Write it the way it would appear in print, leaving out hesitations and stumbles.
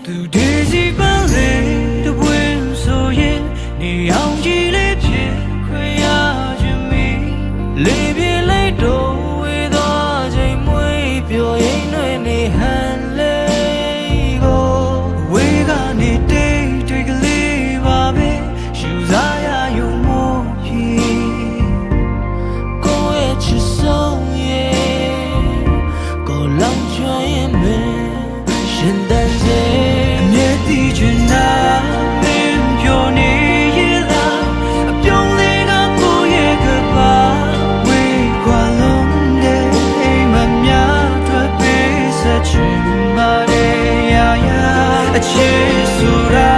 သူဒီစီပန်းလေးတပွင့်ဆိုရင်နေအောင်ကြီးလေးဖြစ်ခွင့်ရခြင်းမီလေးပြလိုက်တော့ဝေးသွားချိန်မွေးပျော်ရင်တွေနေဟန်လေးကိုဝေးကနေတိတ်တိတ်ကလေးပါပဲယူစားရယူမို့ဖြစ်ကိုယ့်ရဲ့ချစ်ဆုံးရဲ့ကိုလောင်ကျွမ်းရင်မင်းရှင်တန်စေအမြဲတည်ချင်တာမင်းပြောနေရလားအပြုံးလေးကကိုယ့်ရဲ့ကပါဝေးကွာလုံးတဲ့အိမ်မများထွက်ပေးစချင်ပါတယ်ရာရာအချစ်ဆိုတာ